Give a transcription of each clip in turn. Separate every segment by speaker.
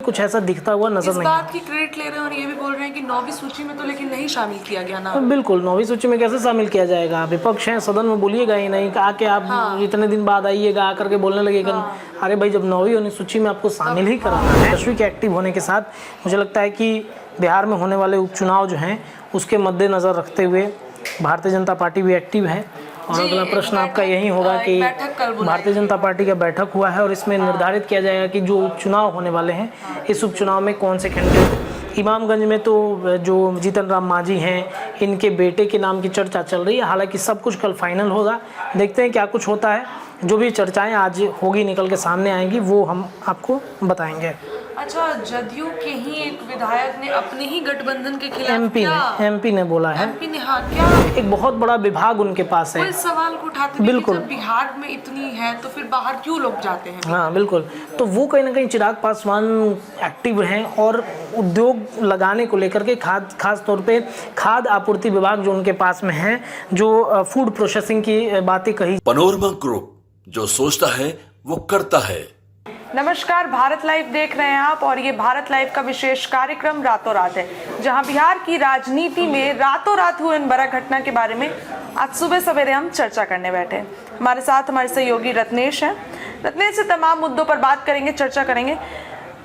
Speaker 1: कुछ ऐसा दिखता हुआ नजर नहीं।
Speaker 2: इस बात की क्रेडिट ले रहे हैं और ये भी बोल रहे हैं कि 9वीं सूची में तो लेकिन नहीं शामिल किया गया ना।
Speaker 1: बिल्कुल 9वीं सूची में कैसे शामिल किया जाएगा? विपक्ष है, सदन में बोलिएगा ही नहीं, आके आप इतने दिन बाद आइएगा, आकर के बोलने लगेगा। अरे भाई, जब 9वीं सूची में आपको शामिल ही कराना है। 10वीं के एक्टिव होने के साथ मुझे लगता है कि बिहार में होने वाले उपचुनाव जो हैं उसके मद्देनज़र रखते हुए भारतीय जनता पार्टी भी एक्टिव है। और अगला प्रश्न आपका यही होगा कि भारतीय जनता पार्टी का बैठक हुआ है और इसमें निर्धारित किया जाएगा कि जो उपचुनाव होने वाले हैं इस उपचुनाव में कौन से कैंडिडेट। इमामगंज में तो जो जीतन राम मांझी हैं, इनके बेटे के नाम की चर्चा चल रही है। हालांकि सब कुछ कल फाइनल होगा, देखते हैं क्या कुछ होता है। जो भी चर्चाएं आज होगी, निकल के सामने आएंगी, वो हम आपको बताएंगे।
Speaker 2: अच्छा, जदयू के ही एक विधायक ने अपने ही गठबंधन के खिलाफ
Speaker 1: एमपी ने बोला है।
Speaker 2: एमपी ने, हाँ, क्या
Speaker 1: एक बहुत बड़ा विभाग उनके पास है।
Speaker 2: इस सवाल को उठाते हैं
Speaker 1: बिल्कुल,
Speaker 2: जब बिहार में इतनी है तो फिर बाहर क्यों लोग जाते हैं?
Speaker 1: हाँ बिल्कुल। तो वो कहीं ना कहीं चिराग पासवान एक्टिव हैं और उद्योग लगाने को लेकर के खास तौर पे खाद्य आपूर्ति विभाग जो उनके पास में है, जो फूड प्रोसेसिंग की बातें कही।
Speaker 3: पनोरमा ग्रुप, जो सोचता है वो करता है।
Speaker 2: नमस्कार, भारत लाइव देख रहे हैं आप और ये भारत लाइव का विशेष कार्यक्रम रातों रात है, जहां बिहार की राजनीति में रातों रात हुए इन बड़ा घटना के बारे में आज सुबह सवेरे हम चर्चा करने बैठे हैं। हमारे साथ हमारे सहयोगी रत्नेश हैं। रत्नेश से तमाम मुद्दों पर बात करेंगे, चर्चा करेंगे।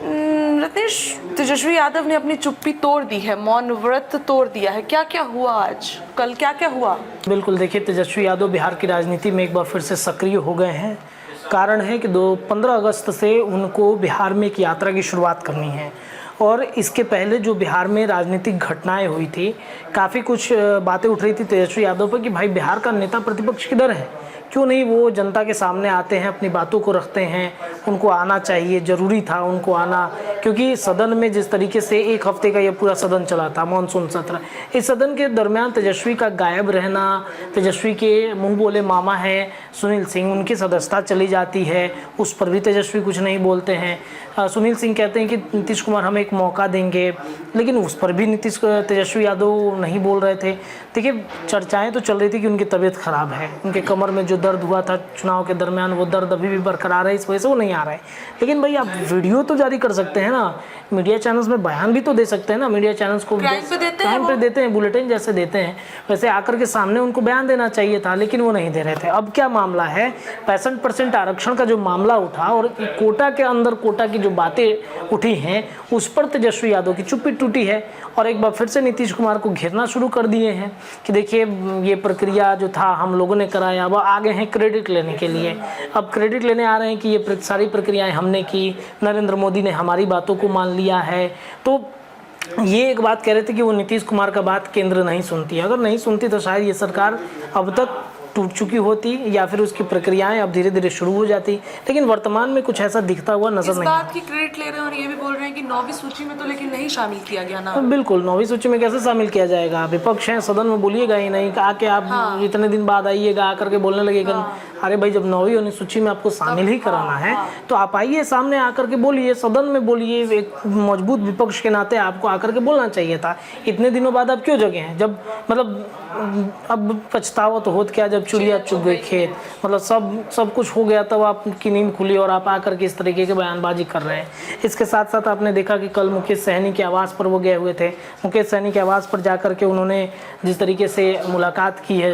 Speaker 2: रत्नेश, तेजस्वी यादव ने अपनी चुप्पी तोड़ दी है, मौन व्रत तोड़ दिया है। क्या क्या हुआ आज, कल क्या क्या हुआ?
Speaker 1: बिल्कुल, देखिए, तेजस्वी यादव बिहार की राजनीति में एक बार फिर से सक्रिय हो गए हैं। कारण है कि 15 अगस्त से उनको बिहार में एक यात्रा की शुरुआत करनी है और इसके पहले जो बिहार में राजनीतिक घटनाएं हुई थी, काफ़ी कुछ बातें उठ रही थी तेजस्वी यादव पर कि भाई बिहार का नेता प्रतिपक्ष किधर है, क्यों नहीं वो जनता के सामने आते हैं, अपनी बातों को रखते हैं। उनको आना चाहिए, ज़रूरी था उनको आना, क्योंकि सदन में जिस तरीके से एक हफ्ते का ये पूरा सदन चला था, मानसून सत्र, इस सदन के दरमियान तेजस्वी का गायब रहना, तेजस्वी के मुंह बोले मामा हैं सुनील सिंह, उनकी सदस्यता चली जाती है, उस पर भी तेजस्वी कुछ नहीं बोलते हैं। सुनील सिंह कहते हैं कि नीतीश कुमार हमें एक मौका देंगे, लेकिन उस पर भी तेजस्वी यादव नहीं बोल रहे थे। देखिए, चर्चाएं तो चल रही थी कि उनकी तबीयत खराब है, उनके कमर में जो दर्द हुआ था चुनाव के दरमियान वो दर्द अभी भी बरकरार है, इस वजह से वो नहीं आ रहा है। लेकिन भाई, आप वीडियो तो जारी कर सकते हैं ना, मीडिया चैनल्स में बयान भी तो दे सकते हैं ना। मीडिया चैनल्स को टाइम पे देते हैं, बुलेटिन जैसे देते हैं, वैसे आकर के सामने उनको बयान देना चाहिए था, लेकिन वो नहीं दे रहे थे। अब क्या मामला है, 65% आरक्षण का जो मामला उठा और कोटा के अंदर कोटा की जो बातें उठी हैं उस पर तेजस्वी यादव की चुप्पी टूटी है और एक बार फिर से नीतीश कुमार को घेरना शुरू कर दिए हैं कि देखिए, ये प्रक्रिया जो था हम लोगों ने कराया, अब आगे हैं क्रेडिट लेने के लिए। अब क्रेडिट लेने आ रहे हैं कि ये सारी प्रक्रियाएं हमने की, नरेंद्र मोदी ने हमारी बातों को मान लिया है। तो ये एक बात कह रहे थे कि वो नीतीश कुमार का बात केंद्र नहीं सुनती है। अगर नहीं सुनती तो शायद ये सरकार अब तक टूट चुकी होती या फिर उसकी प्रक्रियाएं अब धीरे धीरे शुरू हो जाती, लेकिन वर्तमान में कुछ ऐसा दिखता हुआ नजर नहीं।
Speaker 2: इस बात की क्रेडिट ले रहे हैं और ये भी बोल रहे हैं कि 9वीं सूची में तो लेकिन नहीं शामिल किया गया ना।
Speaker 1: बिल्कुल, 9वीं सूची में कैसे शामिल किया जाएगा? विपक्ष है, सदन में बोलिएगा ही नहीं, आके आप इतने दिन बाद आइएगा, आकर के बोलने लगेगा। अरे भाई, जब 9वीं सूची में आपको शामिल ही कराना है तो आप आइए, सामने आकर के बोलिए, सदन में बोलिए। एक मजबूत विपक्ष के नाते आपको आकर के बोलना चाहिए था। इतने दिनों बाद आप क्यों जगे हैं? जब मतलब अब पछतावा तो होत क्या, जब चिड़िया चुग गई खेत, मतलब सब कुछ हो गया, तब आपकी नींद खुली और आप आकर के इस तरीके के बयानबाजी कर रहे हैं। इसके साथ साथ आपने देखा कि कल मुकेश सहनी के आवास पर वो गए हुए थे। मुकेश सहनी के आवास पर जाकर के उन्होंने जिस तरीके से मुलाकात की है,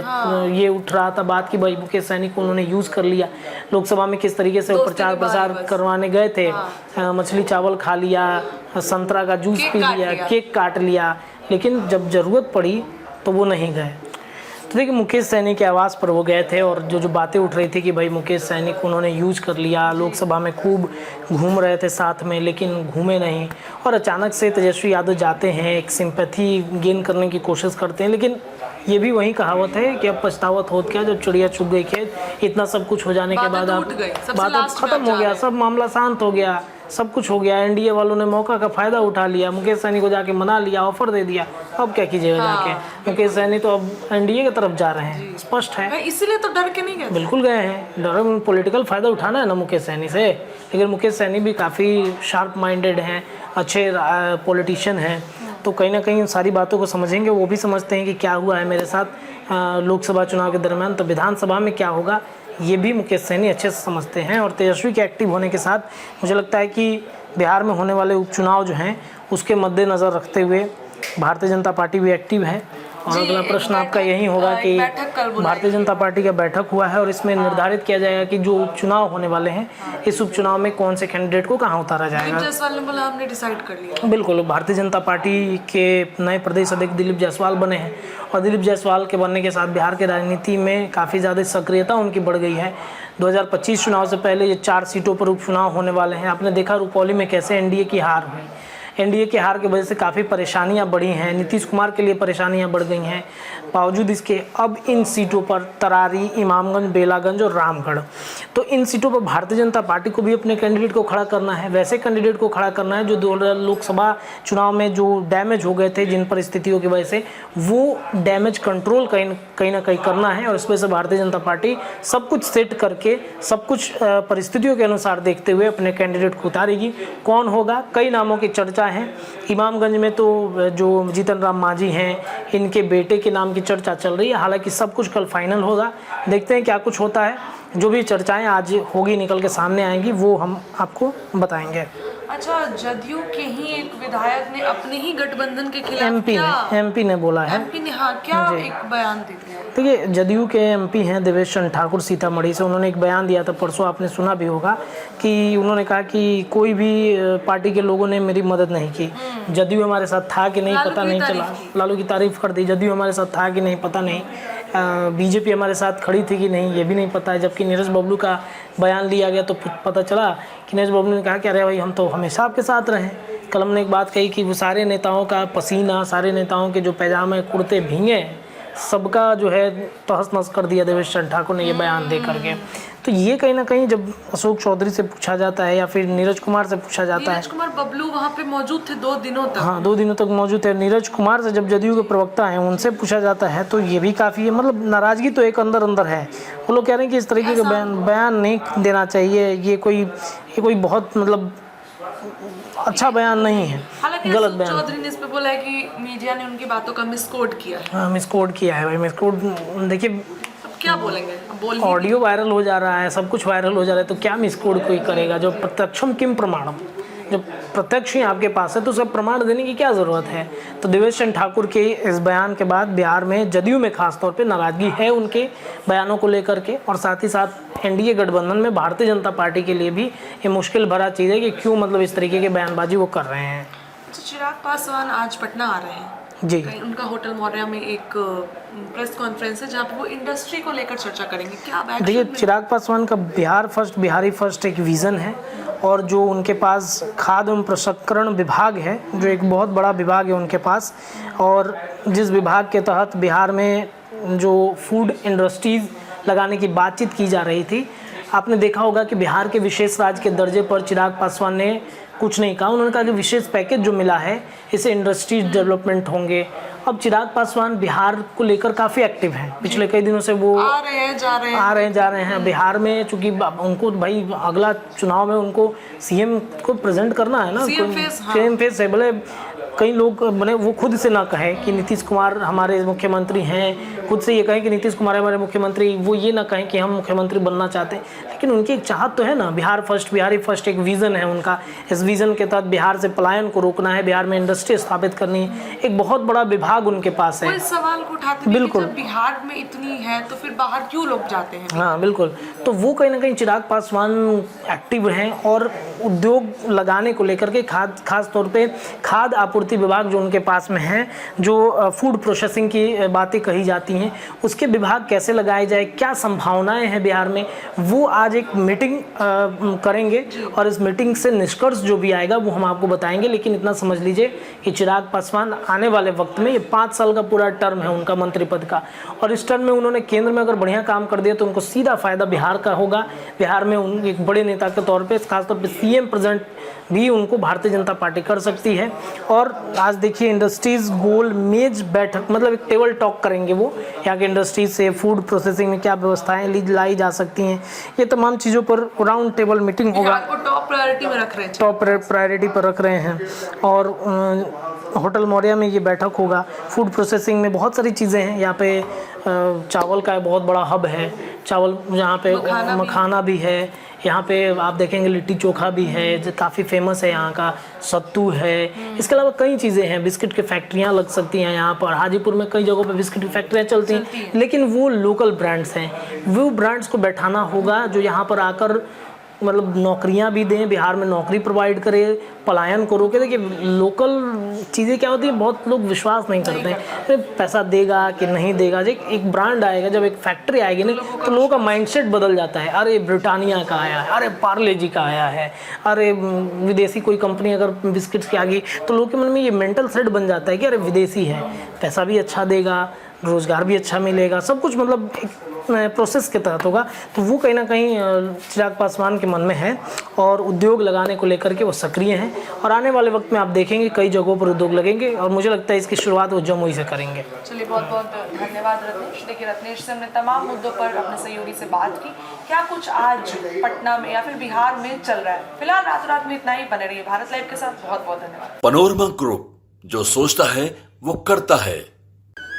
Speaker 1: ये उठ रहा था बात की भाई मुकेश सहनी को उन्होंने यूज़ कर लिया। लोकसभा में किस तरीके से वो प्रचार प्रसार करवाने गए थे, मछली चावल खा लिया, संतरा का जूस पी लिया, केक काट लिया, लेकिन जब ज़रूरत पड़ी तो वो नहीं गए। तो देखिए, मुकेश सहनी के आवास पर वो गए थे और जो बातें उठ रही थी कि भाई मुकेश सहनी को उन्होंने यूज कर लिया, लोकसभा में खूब घूम रहे थे साथ में, लेकिन घूमे नहीं। और अचानक से तेजस्वी यादव जाते हैं, एक सिंपैथी गेन करने की कोशिश करते हैं, लेकिन ये भी वही कहावत है कि अब पछतावत होत क्या, जब चिड़िया चुग गई खेत। इतना सब कुछ हो जाने के बाद अब बात खत्म हो गया, सब मामला शांत हो गया, सब कुछ हो गया। एनडीए वालों ने मौका का फायदा उठा लिया, मुकेश सहनी को जाके मना लिया, ऑफर दे दिया। अब क्या कीजिएगा जाके? मुकेश सहनी तो अब एनडीए की तरफ जा रहे हैं, स्पष्ट है।
Speaker 2: इसीलिए तो डर के नहीं गए।
Speaker 1: बिल्कुल गए हैं, डर पॉलिटिकल फायदा उठाना है ना मुकेश सहनी से। लेकिन मुकेश सहनी भी काफ़ी शार्प माइंडेड हैं, अच्छे पॉलिटिशियन हैं, तो कहीं ना कहीं सारी बातों को समझेंगे। वो भी समझते हैं कि क्या हुआ है मेरे साथ लोकसभा चुनाव के दरमियान, तो विधानसभा में क्या होगा ये भी मुकेश सहनी अच्छे से समझते हैं। और तेजस्वी के एक्टिव होने के साथ मुझे लगता है कि बिहार में होने वाले उपचुनाव जो हैं उसके मद्देनज़र रखते हुए भारतीय जनता पार्टी भी एक्टिव है। और अगला प्रश्न आपका यही होगा कि भारतीय जनता पार्टी का बैठक हुआ है और इसमें निर्धारित किया जाएगा कि जो उपचुनाव होने वाले हैं इस उपचुनाव में कौन से कैंडिडेट को कहां उतारा जाएगा।
Speaker 2: जायसवाल ने बोला हमने डिसाइड कर लिया।
Speaker 1: बिल्कुल, भारतीय जनता पार्टी के नए प्रदेश अध्यक्ष दिलीप जायसवाल बने हैं और दिलीप जायसवाल के बनने के साथ बिहार की राजनीति में काफ़ी ज़्यादा सक्रियता उनकी बढ़ गई है। 2025 चुनाव से पहले ये 4 सीटों पर उपचुनाव होने वाले हैं। आपने देखा रुपौली में कैसे एनडीए की हार हुई। एनडीए की हार की वजह से काफ़ी परेशानियां बढ़ी हैं, नीतीश कुमार के लिए परेशानियां बढ़ गई हैं। बावजूद इसके अब इन सीटों पर तरारी, इमामगंज, बेलागंज और रामगढ़, तो इन सीटों पर भारतीय जनता पार्टी को भी अपने कैंडिडेट को खड़ा करना है। वैसे कैंडिडेट को खड़ा करना है जो 2000 लोकसभा चुनाव में जो डैमेज हो गए थे जिन परिस्थितियों की वजह से, वो डैमेज कंट्रोल कहीं ना कहीं करना है। और इस वजह से भारतीय जनता पार्टी सब कुछ सेट करके, सब कुछ परिस्थितियों के अनुसार देखते हुए अपने कैंडिडेट को उतारेगी। कौन होगा? कई नामों की चर्चा है। इमामगंज में तो जो जीतन राम मांझी हैं, इनके बेटे के नाम की चर्चा चल रही है। हालांकि सब कुछ कल फाइनल होगा, देखते हैं क्या कुछ होता है। जो भी चर्चाएं आज होगी, निकल के सामने आएंगी, वो हम आपको बताएंगे।
Speaker 2: अच्छा, जदयू के ही एक विधायक ने अपने ही गठबंधन के खिलाफ
Speaker 1: एमपी ने बोला है।
Speaker 2: एमपी ने क्या एक बयान दे दिया?
Speaker 1: देखिए, जदयू के एमपी हैं देवेश चंद्र ठाकुर सीतामढ़ी से। उन्होंने एक बयान दिया था परसों, आपने सुना भी होगा, कि उन्होंने कहा कि कोई भी पार्टी के लोगों ने मेरी मदद नहीं की। जदयू हमारे साथ था कि नहीं पता नहीं चला। लालू की तारीफ कर दी। जदयू हमारे साथ था कि नहीं पता नहीं। बीजेपी हमारे साथ खड़ी थी कि नहीं ये भी नहीं पता है। जबकि नीरज बबलू का बयान लिया गया तो पता चला कि नीरज बबलू ने कहा कि अरे भाई हम तो हमेशा आपके साथ रहे। कल हमने एक बात कही कि वो सारे नेताओं का पसीना, सारे नेताओं के जो पैजामे कुर्ते भींगे, सबका जो है तहस नहस कर दिया देवेश चंद्र ठाकुर ने ये बयान दे करके। तो ये कहीं ना कहीं जब अशोक चौधरी से पूछा जाता है या फिर नीरज कुमार से पूछा जाता है,
Speaker 2: नीरज कुमार बबलू वहाँ पे मौजूद थे 2 दिनों तक।
Speaker 1: हाँ, 2 दिनों तक मौजूद थे। नीरज कुमार से जब जदयू के प्रवक्ता हैं उनसे पूछा जाता है तो ये भी काफ़ी है, मतलब नाराज़गी तो एक अंदर है। वो लोग कह रहे हैं कि इस तरीके का बयान नहीं देना चाहिए। ये कोई बहुत मतलब अच्छा बयान नहीं है, गलत बयान।
Speaker 2: चौधरी ने इस पे बोला है कि मीडिया ने उनकी बातों का मिसकोट किया है।
Speaker 1: हाँ, मिसकोट किया है भाई, मिसकोट। देखिए,
Speaker 2: क्या बोलेंगे?
Speaker 1: ऑडियो वायरल हो जा रहा है, सब कुछ वायरल हो जा रहा है, तो क्या मिसकोड कोई करेगा? जो प्रत्यक्षम किम प्रमाणम, जब प्रत्यक्ष ही आपके पास है तो उसका प्रमाण देने की क्या ज़रूरत है? तो देवेश चंद्र ठाकुर के इस बयान के बाद बिहार में जदयू में खासतौर पे नाराज़गी है उनके बयानों को लेकर के। और साथ ही साथ एनडीए गठबंधन में भारतीय जनता पार्टी के लिए भी ये मुश्किल भरा चीज़ है कि क्यों मतलब इस तरीके के बयानबाजी वो कर रहे हैं।
Speaker 2: चिराग पासवान आज पटना आ रहे हैं
Speaker 1: जी।
Speaker 2: उनका होटल मौर्या में एक प्रेस कॉन्फ्रेंस है जहाँ पे वो इंडस्ट्री को लेकर चर्चा करेंगे। क्या
Speaker 1: देखिए, चिराग पासवान का बिहारी फर्स्ट एक विज़न है। और जो उनके पास खाद्य एवं प्रसंस्करण विभाग है, जो एक बहुत बड़ा विभाग है उनके पास, और जिस विभाग के तहत बिहार में जो फूड इंडस्ट्रीज़ लगाने की बातचीत की जा रही थी, आपने देखा होगा कि बिहार के विशेष राज्य के दर्जे पर चिराग पासवान ने कुछ नहीं कहा। उन्होंने कहा कि विशेष पैकेज जो मिला है इससे इंडस्ट्रीज डेवलपमेंट होंगे। अब चिराग पासवान बिहार को लेकर काफ़ी एक्टिव हैं। पिछले कई दिनों से वो आ रहे हैं जा रहे हैं बिहार में, चूँकि उनको भाई अगला चुनाव में उनको सीएम को प्रेजेंट करना है ना, सीएम फेस है। भले कई लोग बने वो खुद से ना कहें कि नीतीश कुमार हमारे मुख्यमंत्री हैं, खुद से ये कहें कि नीतीश कुमार हमारे मुख्यमंत्री, वो ये ना कहें कि हम मुख्यमंत्री बनना चाहते हैं, लेकिन उनकी एक चाहत तो है ना। बिहारी फर्स्ट एक विज़न है उनका। इस विज़न के तहत बिहार से पलायन को रोकना है, बिहार में इंडस्ट्री स्थापित करनी है। एक बहुत बड़ा विभाग उनके पास है।
Speaker 2: इस सवाल को उठाते हैं बिल्कुल, बिहार में इतनी है तो फिर बाहर क्यों लोग जाते हैं?
Speaker 1: हाँ बिल्कुल, तो वो कहीं ना कहीं चिराग पासवान एक्टिव हैं और उद्योग लगाने को लेकर के खास तौर पे खाद्य आपूर्ति विभाग जो उनके पास में है, जो फूड प्रोसेसिंग की बातें कही जाती हैं, उसके विभाग कैसे लगाए जाए, क्या संभावनाएं हैं बिहार में, वो आज एक मीटिंग करेंगे और इस मीटिंग से निष्कर्ष जो भी आएगा वो हम आपको बताएंगे। लेकिन इतना समझ लीजिए कि चिराग पासवान आने वाले वक्त में, ये 5 साल का पूरा टर्म है उनका मंत्री पद का, और इस टर्म में उन्होंने केंद्र में अगर बढ़िया काम कर दिया तो उनको सीधा फायदा बिहार का होगा। बिहार में उन एक बड़े नेता के तौर पे खासतौर पे सीएम प्रेजेंट भी उनको भारतीय जनता पार्टी कर सकती है। और आज देखिए, इंडस्ट्रीज गोल मेज बैठक, मतलब एक टेबल टॉक करेंगे वो, यहाँ के इंडस्ट्रीज से फूड प्रोसेसिंग में क्या व्यवस्थाएं लाई जा सकती हैं, ये तमाम चीज़ों पर राउंड टेबल मीटिंग होगा।
Speaker 2: टॉप प्रायोरिटी में रख रहे हैं,
Speaker 1: टॉप प्रायोरिटी पर रख रहे हैं। और होटल मौर्या में ये बैठक होगा फूड प्रोसेसिंग में बहुत सारी चीज़ें हैं यहाँ पे। चावल का बहुत बड़ा हब है, चावल यहाँ पे मखाना भी है, यहाँ पे आप देखेंगे लिट्टी चोखा भी है जो काफ़ी फेमस है यहाँ का, सत्तू है। इसके अलावा कई चीज़ें हैं, बिस्किट की फैक्ट्रियाँ लग सकती हैं यहाँ पर। हाजीपुर में कई जगहों पे बिस्किट की फैक्ट्रियाँ चलती हैं, लेकिन वो लोकल ब्रांड्स हैं। वो ब्रांड्स को बैठाना होगा जो यहाँ पर आकर मतलब नौकरियां भी दें, बिहार में नौकरी प्रोवाइड करे, पलायन को रोके। देखिए लोकल चीज़ें क्या होती है, बहुत लोग विश्वास नहीं करते हैं पैसा देगा कि नहीं देगा। जब एक ब्रांड आएगा, जब एक फैक्ट्री आएगी ना, तो लोगों का माइंडसेट बदल जाता है। अरे ब्रिटानिया का आया है, अरे पार्ले जी का आया है, अरे विदेशी कोई कंपनी अगर बिस्किट्स की आ गई तो लोगों के मन में ये मेंटल सेट बन जाता है कि अरे विदेशी है, पैसा भी अच्छा देगा, रोज़गार भी अच्छा मिलेगा, सब कुछ मतलब एक प्रोसेस के तहत होगा। तो वो कहीं ना कहीं चिराग पासवान के मन में है और उद्योग लगाने को लेकर के वो सक्रिय हैं। और आने वाले वक्त में आप देखेंगे कई जगहों पर उद्योग लगेंगे और मुझे लगता है इसकी शुरुआत वो जमुई से करेंगे।
Speaker 2: चलिए बहुत बहुत धन्यवाद रत्नेश। देखिए रत्नेश से हमने तमाम मुद्दों पर अपने सहयोगी से बात की। क्या कुछ आज पटना में या फिर बिहार में चल रहा है? फिलहाल रातों रात में इतना ही। बने रहिए भारत लाइव के साथ। बहुत बहुत धन्यवाद।
Speaker 3: पनोरमा ग्रुप, जो सोचता है वो करता है।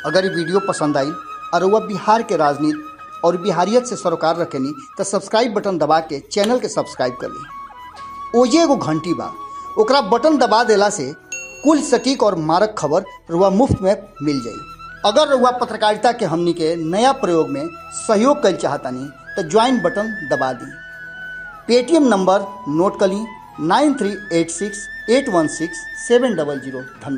Speaker 4: अगर ये वीडियो पसंद आई और वह बिहार के राजनीति और बिहारियत से सरोकार रखेनी तो सब्सक्राइब बटन दबा के चैनल के सब्सक्राइब कर ली। ओजे एगो घंटी बा, ओकरा बटन दबा देला से कुल सटीक और मारक खबर रुआ मुफ्त में मिल जाई। अगर रुआ पत्रकारिता के हमनी के नया प्रयोग में सहयोग कर चाहतानी तो ज्वाइन बटन दबा दी। पेटीएम नंबर नोट कर ली 9386816700। धन्यवाद।